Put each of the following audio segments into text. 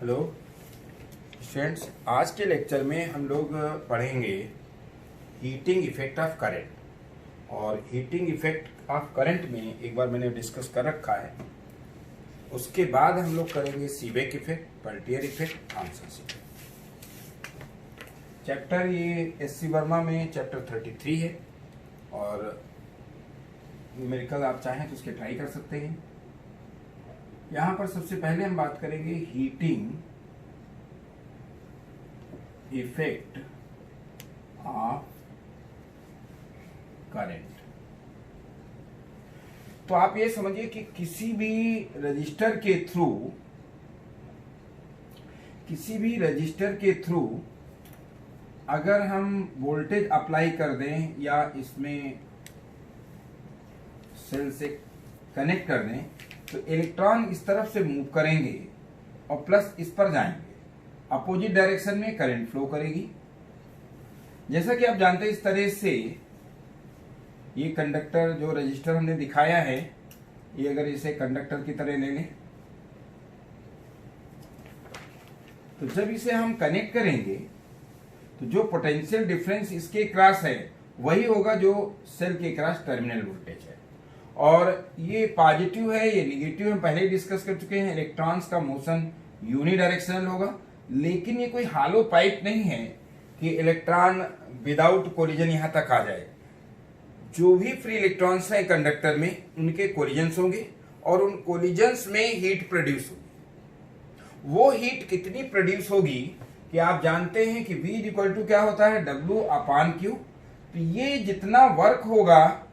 Hello students, आज के lecture में हम लोग पढ़ेंगे हीटिंग इफेक्ट ऑफ करंट। और हीटिंग इफेक्ट ऑफ करंट में एक बार मैंने डिस्कस कर रखा है। उसके बाद हम लोग करेंगे Seebeck effect, Peltier effect, Thomson effect. Chapter ये एससी वर्मा में चैप्टर 33 है और न्यूमेरिकल आप चाहें तो उसके ट्राई कर सकते हैं। यहां पर सबसे पहले हम बात करेंगे हीटिंग इफेक्ट ऑफ करंट। तो आप ये समझिए कि किसी भी रजिस्टर के थ्रू अगर हम वोल्टेज अप्लाई कर दें या इसमें सेल से कनेक्ट कर दें तो इलेक्ट्रॉन इस तरफ से मूव करेंगे और प्लस इस पर जाएंगे, अपोजिट डायरेक्शन में करंट फ्लो करेगी। जैसा कि आप जानते हैं, इस तरह से ये कंडक्टर जो रजिस्टर हमने दिखाया है, ये अगर इसे कंडक्टर की तरह ले लें तो जब इसे हम कनेक्ट करेंगे तो जो पोटेंशियल डिफरेंस इसके क्रॉस है वही होगा जो सेल के क्रॉस टर्मिनल वोल्टेज है। और ये पॉजिटिव है, ये निगेटिव है, पहले ही डिस्कस कर चुके हैं। इलेक्ट्रॉन्स का मोशन यूनिडायरेक्शनल होगा, लेकिन ये कोई हालो पाइप नहीं है कि इलेक्ट्रॉन विदाउट कोलिजन यहां तक आ जाए। जो भी फ्री इलेक्ट्रॉन्स हैं कंडक्टर में, उनके कोलिजन्स होंगे और उन कोलिजन्स में हीट प्रोड्यूस होगी। वो हीट कितनी प्रोड्यूस होगी कि आप जानते हैं कि V इक्वल टू क्या होता है, W अपान Q। तो ये जितना वर्क होगा,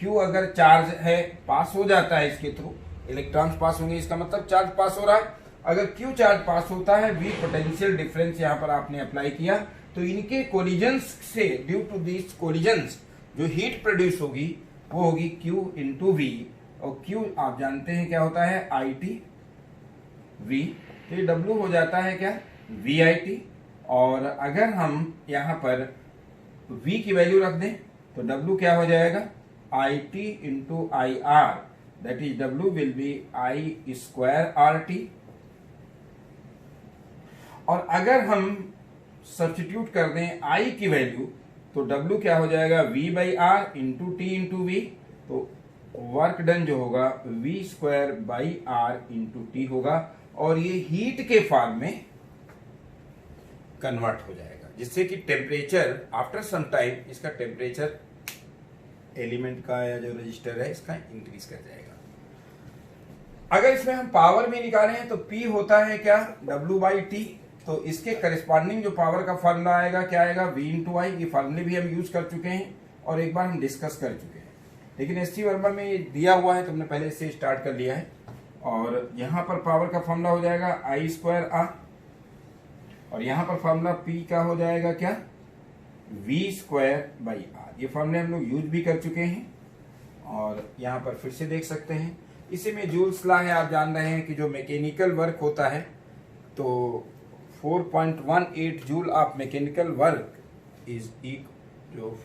Q अगर चार्ज है पास हो जाता है, इसके थ्रू इलेक्ट्रॉन्स पास होंगे, इसका मतलब चार्ज पास हो रहा है। अगर Q चार्ज पास होता है, V पोटेंशियल डिफरेंस यहां पर आपने अप्लाई किया, तो इनके कोलिजन्स से, ड्यू टू दिस कोलिजन्स, जो हीट प्रोड्यूस होगी वो होगी Q इंटू V। और Q आप जानते हैं क्या होता है, IT V। तो ये W हो जाता है क्या, VIT। और अगर हम यहां पर V की वैल्यू रख दें तो W क्या हो जाएगा, IT into IR, that is W will be I square RT। और अगर हम सब्स्टिट्यूट कर दें I की वैल्यू तो W क्या हो जाएगा, V by R into T into V। तो वर्क डन जो होगा V square by R into T होगा और ये हीट के फॉर्म में कन्वर्ट हो जाएगा, जिससे कि टेम्परेचर आफ्टर सम टाइम इसका टेम्परेचर एलिमेंट का या जो रजिस्टर है इसका इंक्रीज कर जाएगा। अगर इसमें हम पावर भी निकालें तो P होता है क्या, W बाई T। तो इसके करस्पॉन्डिंग जो पावर का फॉर्मूला आएगा क्या आएगा, V इंटू आई। ये फॉर्मूले भी हम यूज कर चुके हैं और एक बार हम डिस्कस कर चुके हैं, लेकिन एससी वर्मा में ये दिया हुआ है तो हमने पहले इससे स्टार्ट कर लिया है। और यहां पर पावर का फॉर्मूला हो जाएगा I स्क्वायर R और यहां पर फॉर्मूला P का हो जाएगा क्या, V स्क्वायर बाई R। ये फॉर्मूले हम लोग यूज भी कर चुके हैं और यहां पर फिर से देख सकते हैं। इसी में जूल्स लॉ है, आप जान रहे हैं कि जो मैकेनिकल वर्क होता है तो 4.18 joule of mechanical work is जो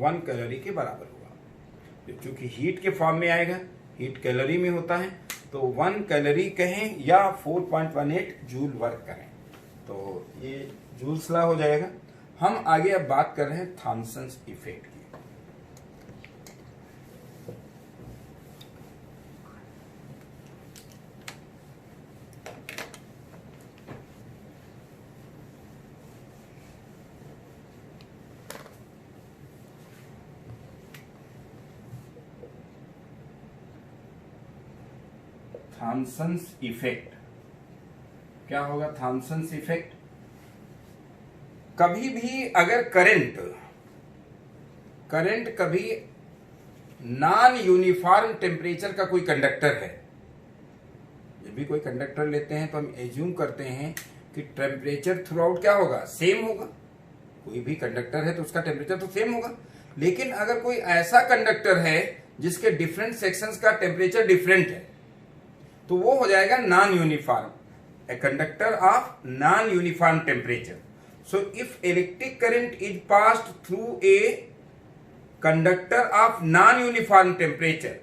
1 कैलोरी के बराबर होगा। क्योंकि हीट के फॉर्म में आएगा, हीट कैलोरी में होता है, तो 1 कैलोरी कहें या 4.18 जूल वर्क करें, तो ये जूल्स लॉ हो जाएगा। हम आगे अब बात कर रहे हैं थॉमसन इफेक्ट की। थॉमसन इफेक्ट क्या होगा, थॉमसन इफेक्ट, कभी भी अगर करंट कभी नॉन यूनिफॉर्म टेम्परेचर का कोई कंडक्टर है, जब भी कोई कंडक्टर लेते हैं तो हम एज्यूम करते हैं कि टेम्परेचर थ्रू आउट क्या होगा, सेम होगा। कोई भी कंडक्टर है तो उसका टेम्परेचर तो सेम होगा। लेकिन अगर कोई ऐसा कंडक्टर है जिसके डिफरेंट सेक्शंस का टेम्परेचर डिफरेंट है तो वो हो जाएगा non uniform, a conductor of non uniform temperature. So if electric current is passed through a conductor of non-uniform temperature,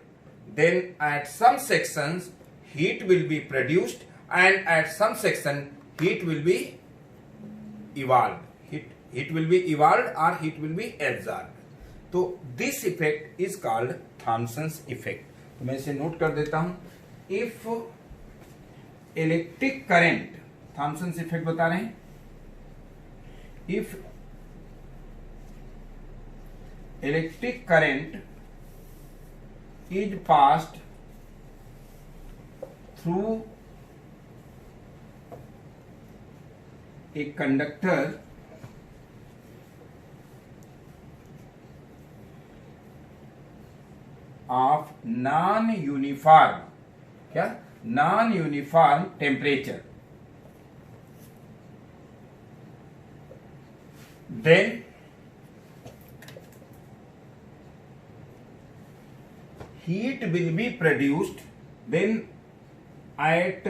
then at some sections heat will be produced and at some section heat will be evolved. Heat will be evolved or heat will be absorbed. तो this effect is called Thomson's effect. तो मैं इसे note कर देता हूं. If electric current, Thomson's effect बता रहे हैं, if electric current is passed through a conductor of non-uniform, क्या, non-uniform temperature, then heat will be produced, then at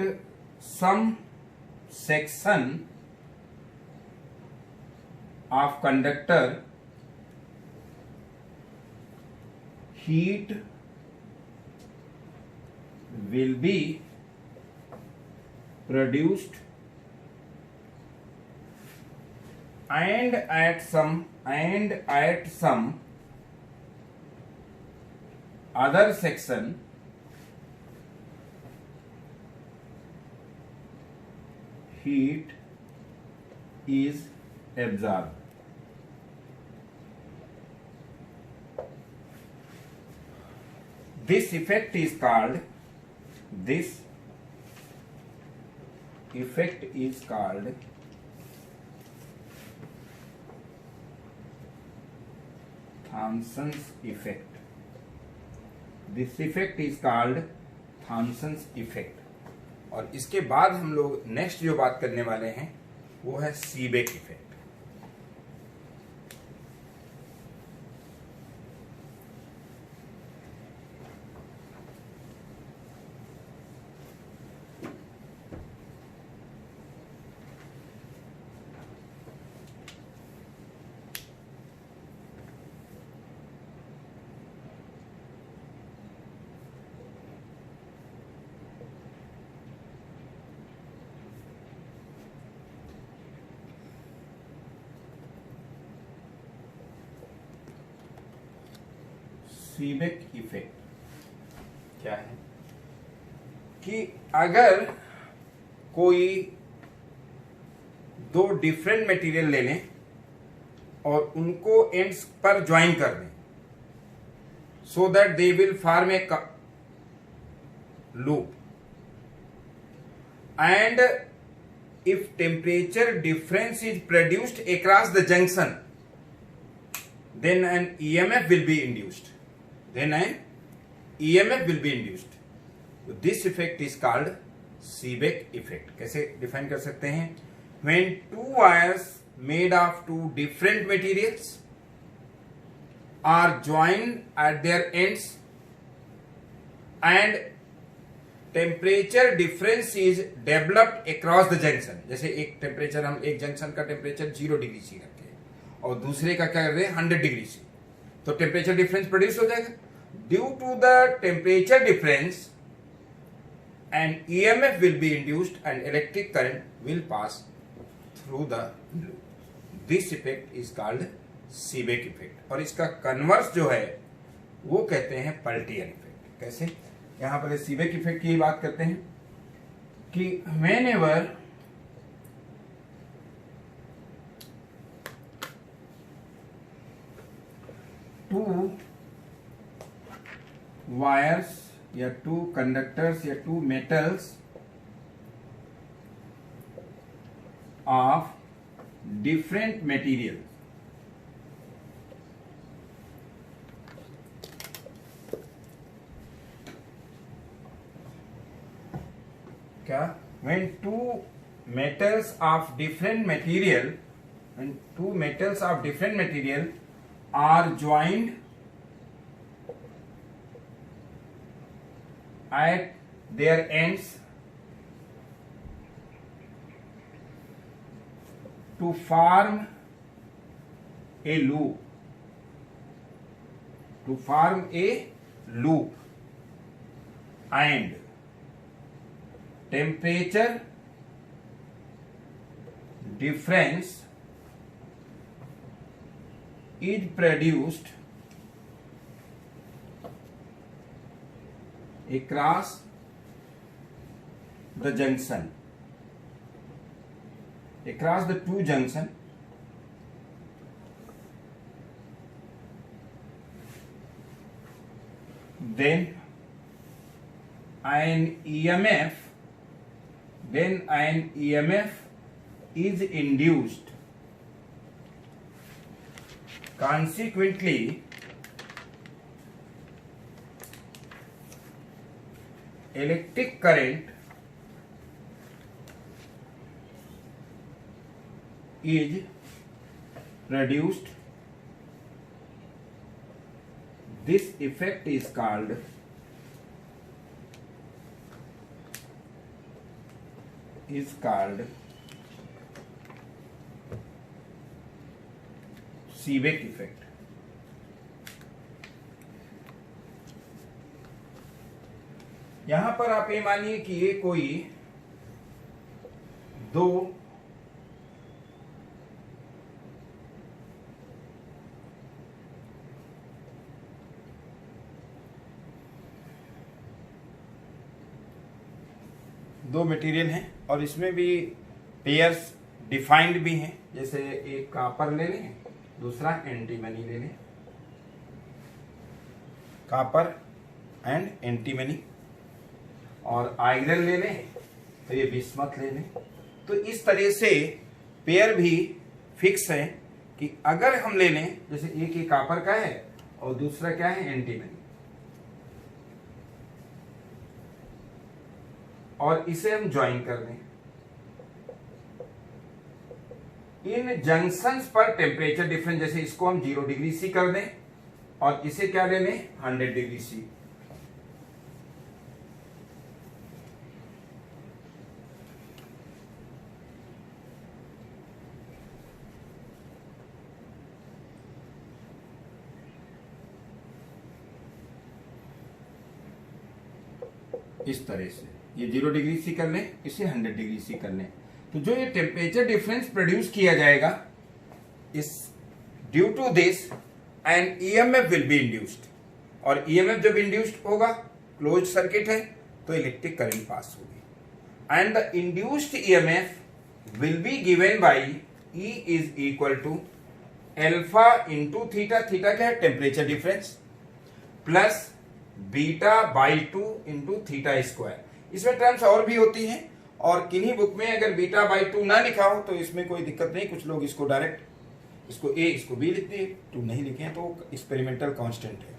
some section of conductor heat will be produced, and at some other section heat is absorbed. This effect is called Thomson's effect. This effect is called Thomson's effect. और इसके बाद हम लोग next जो बात करने वाले हैं वो है सीबेक इफेक्ट. सीबेक इफेक्ट क्या है कि अगर कोई दो डिफरेंट मटेरियल ले लें और उनको एंड्स पर ज्वाइन कर दें so that they will form A loop, and if temperature difference is produced across the junction, then an EMF will be induced. So this effect is called Seebeck effect. कैसे define कर सकते हैं? When two wires made of two different materials are joined at their ends and temperature difference is developed across the junction. जैसे एक temperature, हम एक junction का temperature 0 degree C रखें और दूसरे का क्या कर रहे हैं 100 डिग्री सी, तो टेम्परेचर डिफरेंस प्रोड्यूस हो जाएगा. Due to the temperature difference and EMF will be induced and electric current will pass through the loop. This effect is called Seebeck effect. और इसका कन्वर्स जो है वो कहते हैं पेल्टियर इफेक्ट. कैसे? यहां पर सीबेक इफेक्ट की बात करते हैं कि व्हेनेवर टू वायर्स या टू कंडक्टर्स या two metals of different material क्या, when two metals of different material are joined at their ends to form a loop, and temperature difference is produced across the junction, across the two junction, then an EMF is induced. Consequently, electric current is produced. This effect is called Seebeck effect. यहां पर आप ये मानिए कि ये कोई दो material हैं और इसमें भी पेयर्स डिफाइंड भी हैं, जैसे एक कॉपर ले लें, दूसरा एंटीमनी ले लें, कॉपर एंड एंटीमनी, और आयरन ले लें तो ये बिस्मथ ले लें। तो इस तरह से पेयर भी फिक्स है कि अगर हम ले लें, जैसे एक ही कॉपर का है और दूसरा क्या है एंटीमनी, और इसे हम ज्वाइन कर दें, इन जंक्शंस पर टेम्परेचर डिफरेंस, जैसे इसको हम 0 डिग्री सी कर दें और इसे क्या ले लें 100 डिग्री सी, इस तरह से ये 0 डिग्री सी कर लें, इसे 100 डिग्री सी कर लें, तो जो ये टेम्परेचर डिफरेंस प्रोड्यूस किया जाएगा, इस due to this an EMF will be induced, और ईएमएफ जब इंड्यूस्ड होगा, क्लोज सर्किट है तो इलेक्ट्रिक करंट पास होगी, and the induced EMF will be given by E is equal to alpha into theta, theta क्या है temperature difference, plus beta by 2 into theta square. इसमें terms और भी होती हैं, और किन्हीं बुक में अगर बीटा बाई 2 ना लिखा हो तो इसमें कोई दिक्कत नहीं, कुछ लोग इसको डायरेक्ट इसको ए इसको बी लिखते हैं, 2 नहीं लिखे हैं तो एक्सपेरिमेंटल कांस्टेंट है।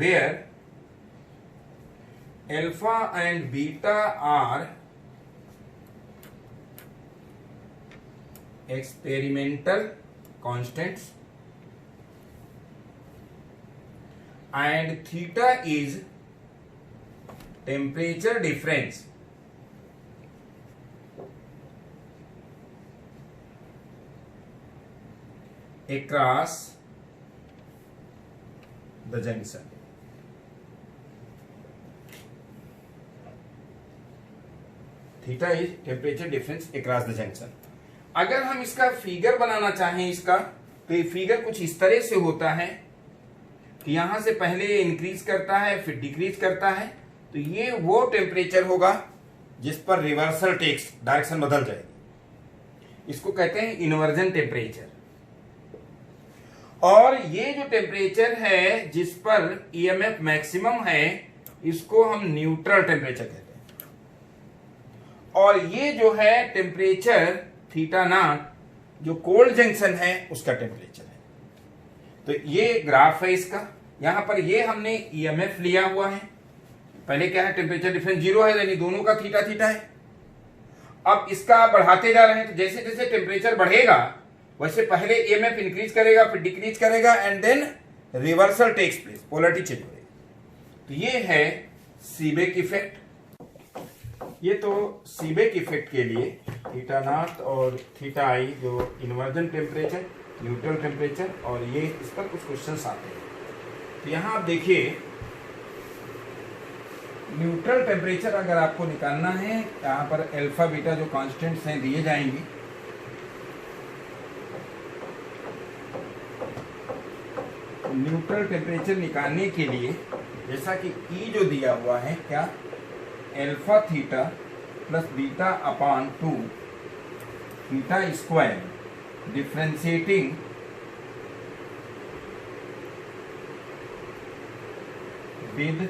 Where alpha and beta are experimental constants and theta is temperature difference across the junction. Theta is temperature difference across the junction. अगर हम इसका फिगर बनाना चाहें इसका, तो ये फिगर कुछ इस तरह से होता है कि यहां से पहले इंक्रीज करता है फिर डिक्रीज करता है, तो ये वो टेम्परेचर होगा जिस पर रिवर्सल टेक्स, डायरेक्शन बदल जाएगी, इसको कहते हैं इन्वर्जन टेम्परेचर। और ये जो टेम्परेचर है जिस पर ईएमएफ मैक्सिमम है, इसको हम न्यूट्रल टेम्परेचर कहते हैं। और ये जो है टेम्परेचर थीटा नॉट, जो कोल्ड जंक्शन है उसका टेम्परेचर है। तो ये ग्राफ है इसका, यहां पर ये हमने ईएमएफ लिया हुआ है, पहले क्या है टेम्परेचर डिफरेंस 0 है, यानी दोनों का थीटा थीटा है। अब इसका आप बढ़ाते जा रहे हैं, तो जैसे जैसे टेम्परेचर बढ़ेगा वैसे पहले ईएमएफ इंक्रीज करेगा फिर डिक्रीज करेगा, and then reversal takes place, polarity change होगी। तो ये है सीबेक इफेक्ट। ये तो सीबेक इफेक्ट के लिए थीटा नॉट और थीटा आई जो इन्वर्जन टेम्परेचर, न्यूट्रल टेम्परेचर, और ये इस पर कुछ क्वेश्चंस आते हैं। तो यहां आप देखिए न्यूट्रल टेम्परेचर अगर आपको निकालना है, यहाँ पर अल्फा बीटा जो कांस्टेंट्स हैं दिए जाएंगे। न्यूट्रल टेम्परेचर निकालने के लिए जैसा कि ई जो दिया हुआ है क्या, alpha theta plus beta upon 2 theta square differentiating with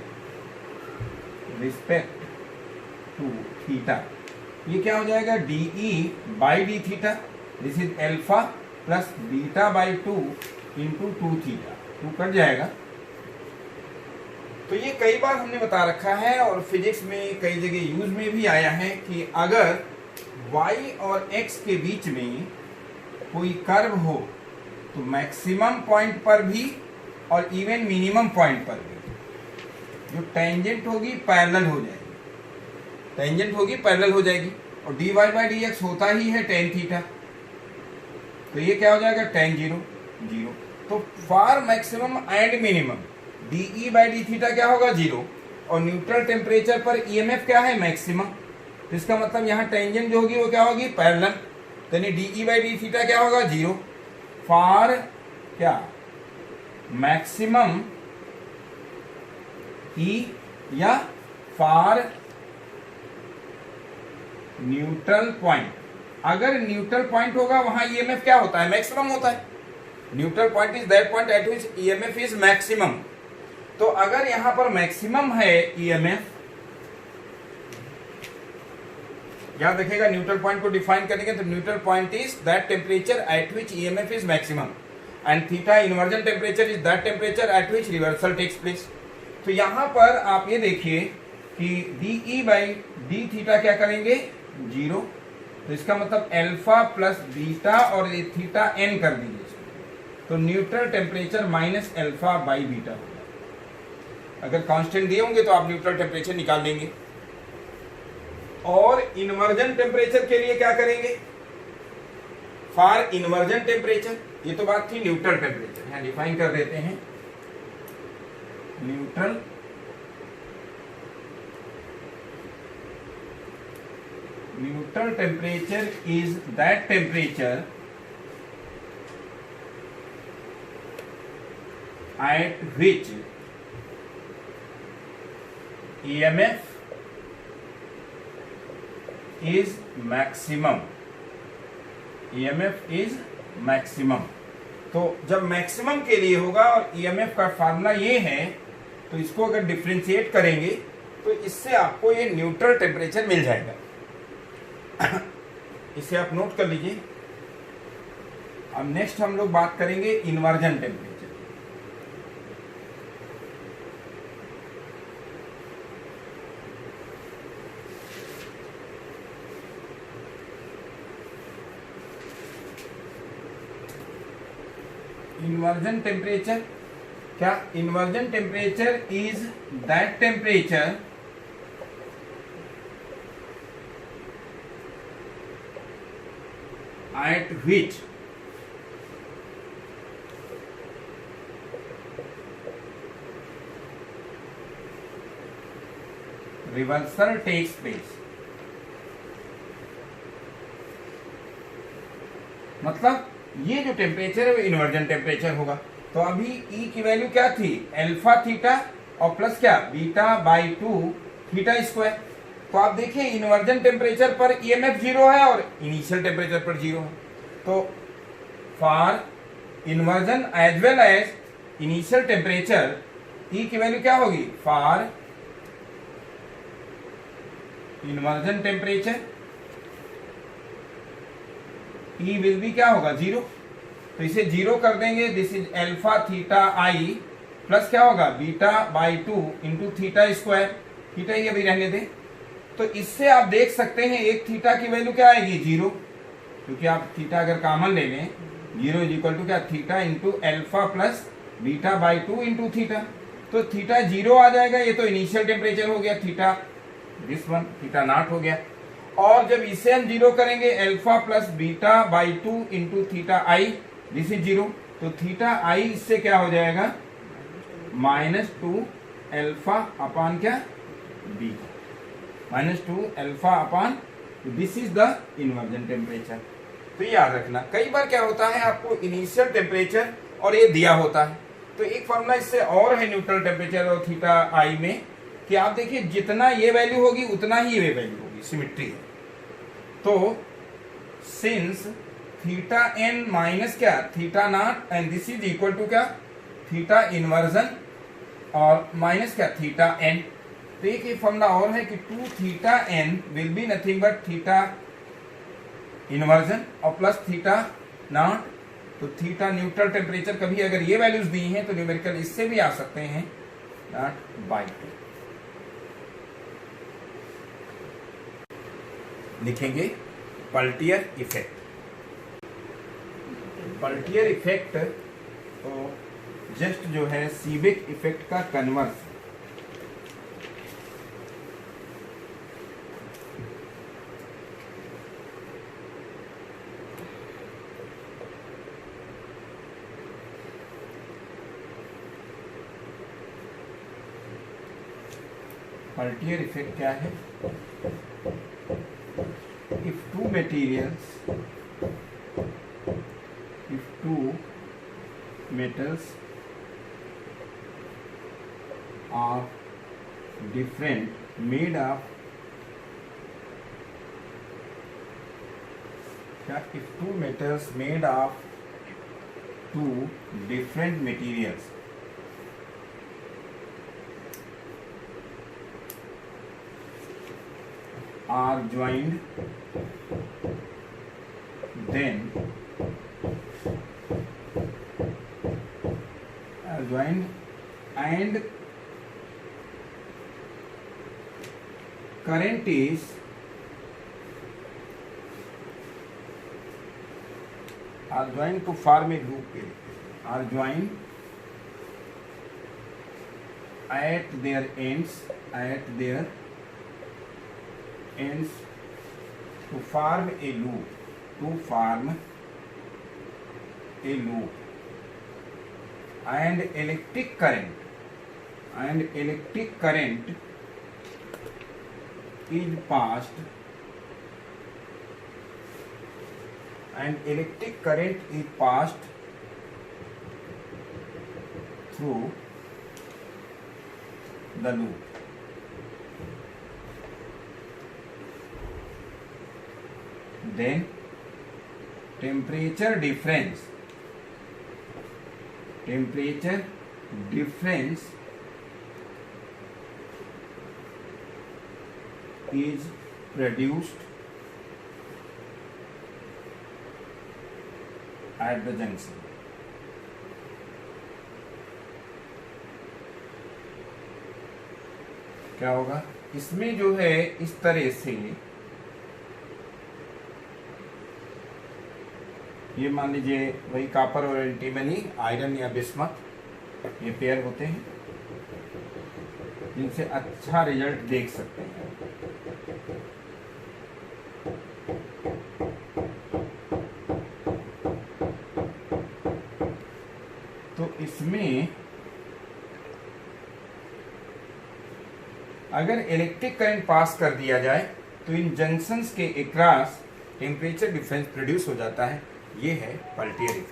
respect to theta, ये क्या हो जाएगा, D E by D theta, this is alpha plus beta by 2 into 2 theta, 2 cut जाएगा। तो ये कई बार हमने बता रखा है और फिजिक्स में कई जगह यूज में भी आया है कि अगर y और x के बीच में कोई कर्व हो तो मैक्सिमम पॉइंट पर भी और इवन मिनिमम पॉइंट पर भी जो टेंजेंट होगी पैरेलल हो जाएगी, टेंजेंट होगी पैरेलल हो जाएगी। और dy बाई डी एक्स होता ही है टेन थीटा, तो ये क्या हो जाएगा, टेन जीरो जीरो। तो for maximum and minimum D E by D theta क्या होगा, जीरो। और न्यूट्रल टेम्परेचर पर ईएमएफ क्या है, मैक्सिमम। तो इसका मतलब यहाँ टेंजेंट जो होगी वो क्या होगी, पैरेलल, यानी D E by D theta क्या होगा, जीरो। फॉर क्या, मैक्सिमम ई या फॉर न्यूट्रल पॉइंट, अगर न्यूट्रल पॉइंट होगा वहां ईएमएफ क्या होता है, मैक्सिमम होता है। Neutral point is that point eight which EMF is maximum. तो अगर यहां पर मैक्सिमम है ईएमएफ, याद रखिएगा न्यूट्रल पॉइंट को डिफाइन करेंगे तो neutral point is that temperature at which EMF is maximum and theta inversion temperature is that temperature at which reversal takes place. तो यहां पर आप ये देखिए कि D E by D theta क्या करेंगे, जीरो। तो इसका मतलब अल्फा प्लस बीटा और ये थीटा एन कर दीजिए, तो neutral temperature minus alpha by beta होगा। अगर कांस्टेंट दिए होंगे तो आप न्यूट्रल टेम्परेचर निकाल लेंगे। और इन्वर्जन टेम्परेचर के लिए क्या करेंगे, फॉर इन्वर्जन टेम्परेचर, ये तो बात थी न्यूट्रल टेम्परेचर, यहां डिफाइन कर देते हैं। Neutral temperature is that temperature at which EMF is maximum, EMF is maximum। तो जब मैक्सिमम के लिए होगा और EMF का फार्मूला ये है, तो इसको अगर डिफरेंशिएट करेंगे तो इससे आपको ये न्यूट्रल टेम्परेचर मिल जाएगा। इसे आप नोट कर लीजिए। अब नेक्स्ट हम लोग बात करेंगे इन्वर्जन टेम्परेचर। इन्वर्जन टेम्परेचर क्या, inversion temperature is that temperature at which reversal takes place। मतलब ये जो टेम्परेचर है वो इन्वर्जन टेम्परेचर होगा। तो अभी ई की वैल्यू क्या थी, अल्फा थीटा और प्लस क्या, बीटा बाई 2 थीटा स्क्वायर। तो आप देखिए इन्वर्जन टेम्परेचर पर ईएमएफ जीरो है और इनिशियल टेम्परेचर पर जीरो है। तो for inversion as well as initial temperature E की वैल्यू क्या होगी, for inversion temperature E will be क्या होगा, जीरो। तो इसे जीरो कर देंगे, this is alpha theta I plus क्या होगा, beta by 2 into theta square, theta ये भी रहने दें। तो इससे आप देख सकते हैं एक थीटा की वैल्यू क्या आएगी, जीरो, क्योंकि आप थीटा अगर कॉमन ले लें, जीरो इज इक्वल टू क्या, theta into alpha plus beta by 2 into theta. तो थीटा जीरो आ जाएगा, ये तो इनिशियल टेम्परेचर हो गया, theta this one theta not हो गया। और जब इसे हम जीरो करेंगे, alpha plus beta by 2 into theta I, this is zero. तो थीटा आई इससे क्या हो जाएगा, -2 अल्फा अपान क्या, B, -2 alpha upon, this is the inversion temperature. तो याद रखना, कई बार क्या होता है आपको इनिशियल टेम्परेचर और ये दिया होता है, तो एक फॉर्मूला इससे और है न्यूट्रल टेम्परेचर और थीटा आई में, कि आप देखिए जितना ये वैल्यू होगी उतना ही ये वैल्यू होगी, सिमिट्री है। तो सिंस थीटा एन माइनस क्या theta not and this is equal to क्या थीटा इन्वर्जन और माइनस क्या थीटा एन। तो एक फॉर्मूला और है कि 2 theta N will be nothing but theta inversion और प्लस थीटा नॉट। तो थीटा न्यूट्रल टेम्परेचर, कभी अगर ये वैल्यूज दी हैं तो न्यूमेरिकल इससे भी आ सकते हैं, नॉट बाई 2 लिखेंगे। पेल्टियर इफेक्ट, पेल्टियर इफेक्ट तो जस्ट जो है सीबेक इफेक्ट का कन्वर्स। पेल्टियर इफेक्ट क्या है? If two metals are different, made of if two metals made of two different materials are joined, then and current is are joined to form a loop, are joined at their ends to form a loop, and electric current is passed through the loop. Then temperature difference is produced at the junction. क्या होगा इसमें जो है, इस तरह से ये मान लीजिए वही कॉपर और एंटीमनी, आयरन या बिस्मथ, ये पेयर होते हैं जिनसे अच्छा रिजल्ट देख सकते हैं। तो इसमें अगर इलेक्ट्रिक करंट पास कर दिया जाए तो इन जंक्शंस के अक्रॉस टेम्परेचर डिफरेंस प्रोड्यूस हो जाता है। ये है पेल्टियर इफेक्ट।